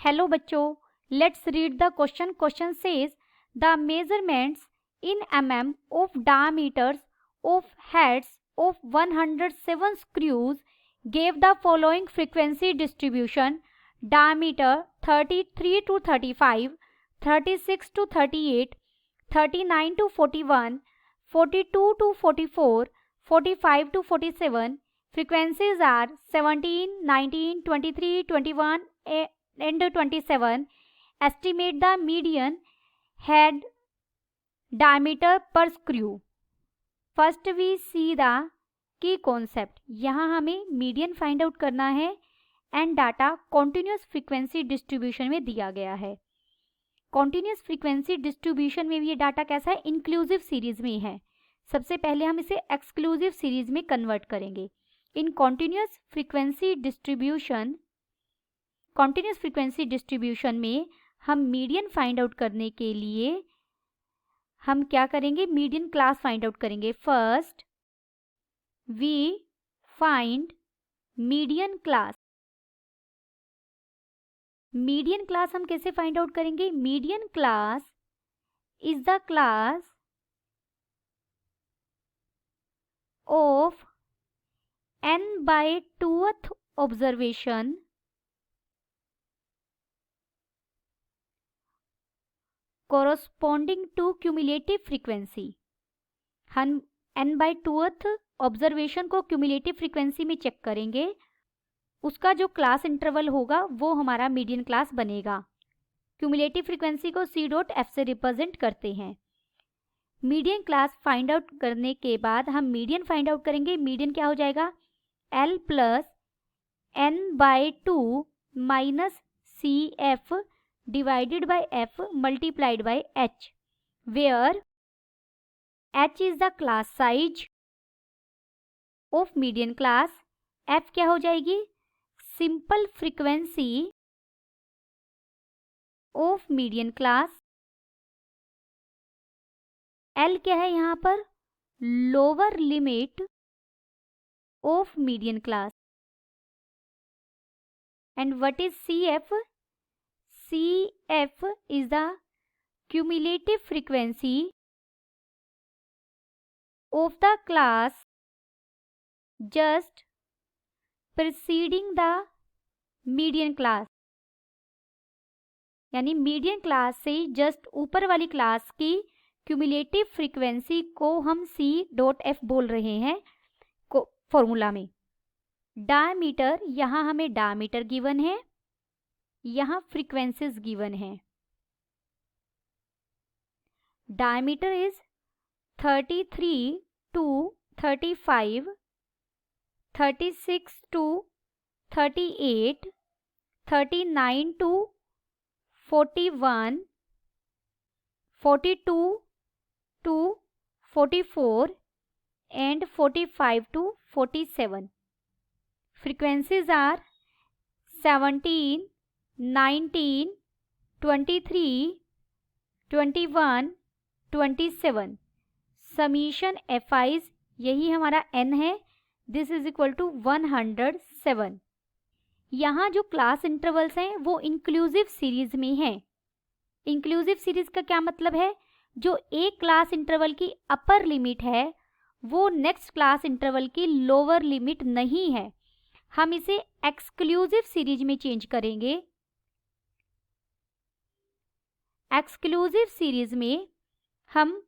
Hello बच्चों, let's read the question. Question says the measurements in mm of diameters of heads of 107 screws gave the following frequency distribution: diameter 33 to 35, 36 to 38, 39 to 41, 42 to 44, 45 to 47. Frequencies are 17, 19, 23, 21 and 27. Estimate the median head diameter per screw. First we see the key concept. यहाँ हमें median find out करना है and data continuous frequency distribution में दिया गया है. Continuous frequency distribution में भी ये डाटा कैसा है? इंक्लूसिव सीरीज में है. सबसे पहले हम इसे एक्सक्लूसिव सीरीज में कन्वर्ट करेंगे. इन कॉन्टिन्यूस फ्रीक्वेंसी डिस्ट्रीब्यूशन में हम मीडियन फाइंड आउट करने के लिए हम क्या करेंगे? मीडियन क्लास फाइंड आउट करेंगे. First we find median class. Median class हम कैसे फाइंड आउट करेंगे? Median class is the class of n/2th observation corresponding to cumulative frequency. हम n/2th ऑब्जर्वेशन को क्यूमुलेटिव फ्रीक्वेंसी में चेक करेंगे. उसका जो क्लास इंटरवल होगा वो हमारा मीडियन क्लास बनेगा. क्यूमुलेटिव फ्रीक्वेंसी को c.f से रिप्रेजेंट करते हैं. मीडियन क्लास फाइंड आउट करने के बाद हम मीडियन फाइंड आउट करेंगे. मीडियन क्या हो जाएगा? L plus n/2 minus CF divided by f multiplied by h, where h is the class size of median class. f क्या हो जाएगी? simple frequency of median class. l क्या है यहाँ पर? lower limit of median class. and what is CF? CF is the cumulative frequency of the class just preceding the median class. यानी median class से just ऊपर वाली class की cumulative frequency को हम c.f बोल रहे हैं फॉर्मूला में. डायमीटर, यहाँ हमें डायमीटर गिवन है, यहाँ फ्रीक्वेंसीज गिवन है. Diameter is 33 to 35, 36 to 38, 39 to 41, 42 to 44 and 45 to 47. Frequencies are 17, 19, 23, 21, 27. Summation FIs यही हमारा n है. This is equal to 107. यहाँ जो क्लास इंटरवल्स हैं वो इंक्लूसिव सीरीज में हैं. इंक्लूसिव सीरीज का क्या मतलब है? जो एक क्लास इंटरवल की अपर लिमिट है वो नेक्स्ट क्लास इंटरवल की लोअर लिमिट नहीं है. हम इसे एक्सक्लूसिव सीरीज में चेंज करेंगे. एक्सक्लूसिव सीरीज में हम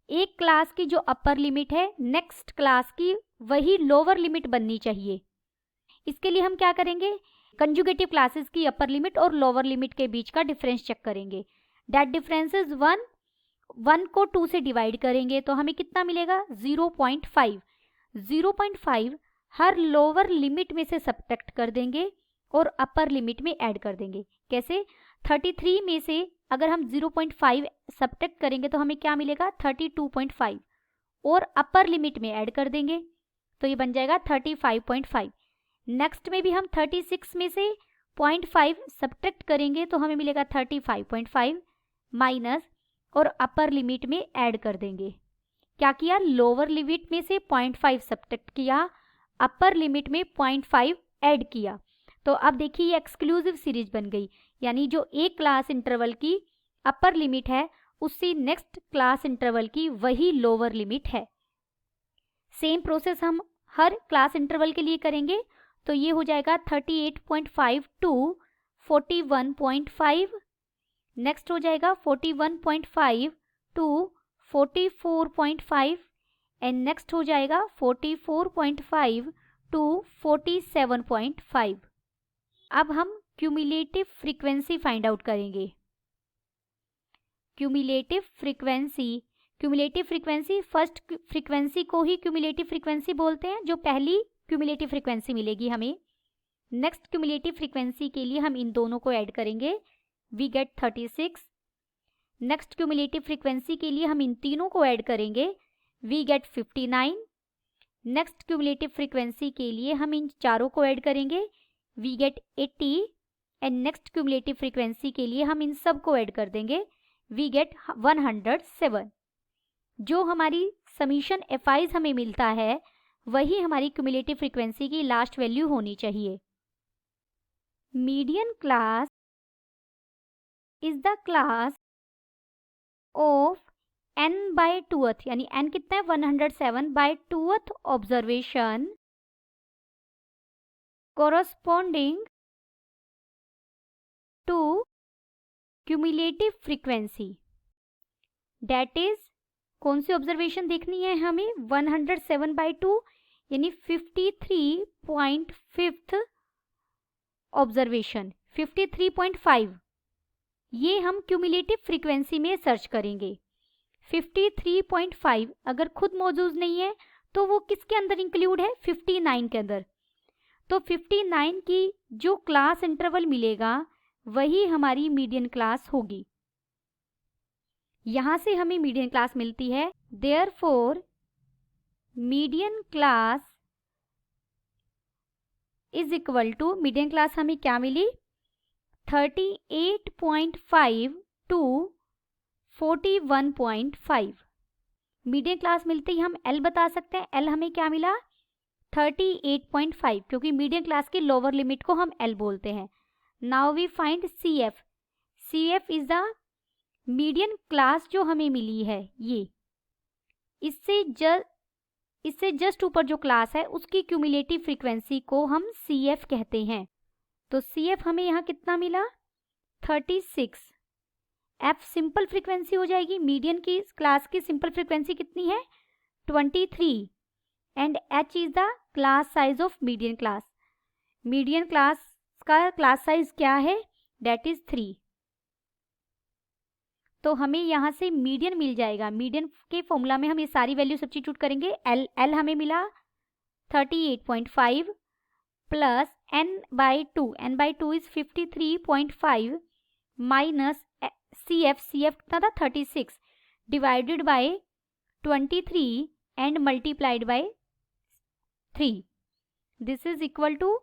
एक क्लास की जो अपर लिमिट है नेक्स्ट क्लास की वही लोअर लिमिट बननी चाहिए. इसके लिए हम क्या करेंगे? कंजुगेटिव क्लासेस की अपर लिमिट और लोअर लिमिट के बीच का डिफरेंस चेक करेंगे. दैट डिफरेंस इज 1 को 2 से डिवाइड करेंगे तो हमें कितना मिलेगा? 0.5. 0.5 हर लोअर लिमिट में से सब्ट्रैक्ट कर देंगे और अपर लिमिट में ऐड कर देंगे. कैसे? 33 में से अगर हम 0.5 सब्ट्रैक्ट करेंगे तो हमें क्या मिलेगा? 32.5 और अपर लिमिट में ऐड कर देंगे तो ये बन जाएगा 35.5. नेक्स्ट में भी हम 36 में से 0.5 सब्ट्रैक्ट करेंगे तो हमें मिलेगा 35.5 माइनस और अपर लिमिट में ऐड कर देंगे. क्या किया? लोअर लिमिट में से 0.5 सब्ट्रैक्ट किया, अपर लिमिट में 0.5 ऐड किया. तो अब देखिए ये एक्सक्लूसिव सीरीज बन गई. यानी जो एक क्लास इंटरवल की अपर लिमिट है उससे नेक्स्ट क्लास इंटरवल की वही लोअर लिमिट है। सेम प्रोसेस हम हर क्लास इंटरवल के लिए करेंगे। तो ये हो जाएगा 38.5 टू 41.5, नेक्स्ट हो जाएगा 41.5 टू 44.5 एंड नेक्स्ट हो जाएगा 44.5 टू 47.5। अब हम क्यूमुलेटिव फ्रीक्वेंसी फाइंड आउट करेंगे। क्यूमुलेटिव फ्रीक्वेंसी फर्स्ट फ्रीक्वेंसी को ही क्यूमुलेटिव फ्रीक्वेंसी बोलते हैं, जो पहली क्यूमुलेटिव फ्रीक्वेंसी मिलेगी हमें। नेक्स्ट क्यूमुलेटिव फ्रीक्वेंसी के लिए हम इन दोनों को ऐड करेंगे, we get 36। Next cumulative frequency के लिए हम इन तीनों को ऐड करेंगे, we get 59। Next cumulative frequency के लिए हम इन चारों को ऐड करेंगे, we get 80 and next cumulative frequency के लिए हम इन सब को ऐड कर देंगे, वी गेट 107। जो हमारी समीशन एफआईज हमें मिलता है वही हमारी क्यूमुलेटिव फ्रीक्वेंसी की लास्ट वैल्यू होनी चाहिए। Median class is the class of n by 2th, यानी n कितना है 107 by 2th observation corresponding to cumulative frequency. That is कौन सी ऑब्जर्वेशन देखनी है हमें, 107 बाई 2 यानी 53.5 ऑब्जर्वेशन, 53.5 ये हम क्यूमुलेटिव फ्रीक्वेंसी में सर्च करेंगे। 53.5 अगर खुद मौजूद नहीं है तो वो किसके अंदर इंक्लूड है, 59 के अंदर। तो 59 की जो क्लास इंटरवल मिलेगा वही हमारी मीडियन क्लास होगी। यहां से हमें मीडियन क्लास मिलती है, therefore median class is equal to, median class हमें क्या मिली 38.5 टू 41.5। मीडियन क्लास मिलते ही हम L बता सकते हैं, L हमें क्या मिला 38.5, क्योंकि मीडियन क्लास की लोअर लिमिट को हम L बोलते हैं। Now we find CF। CF is the median class जो हमें मिली है, ये इससे जस्ट ऊपर जो क्लास है उसकी क्यूमुलेटिव फ्रीक्वेंसी को हम CF कहते हैं। तो CF हमें यहाँ कितना मिला 36। F सिंपल फ्रीक्वेंसी हो जाएगी, मीडियन की क्लास की सिंपल फ्रीक्वेंसी कितनी है 23 and H is the class size of median class. Median class का क्लास साइज क्या है, डेट इज 3। तो हमें यहाँ से मीडियन मिल जाएगा। मीडियन के फॉर्मूला में हम ये सारी वैल्यू सब्स्टिट्यूट करेंगे। L हमें मिला 38.5 plus n by 2 is 53.5 minus CF कितना था 36 divided by 23 and multiplied by 3। This is equal to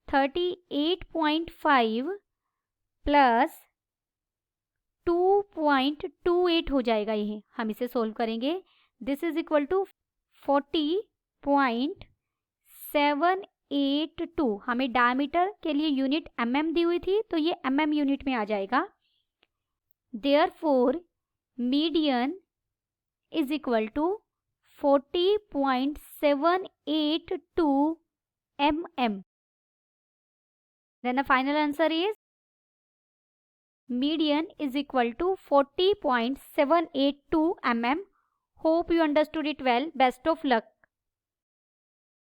38.5 plus 2.28 हो जाएगा। ये हम इसे सोल्व करेंगे। This is equal to 40.782। हमें डायमीटर के लिए यूनिट mm दी हुई थी तो ये mm यूनिट में आ जाएगा। Therefore median is equal to 40.782 mm। Then the final answer is median is equal to 40.782 mm. Hope you understood it well. Best of luck.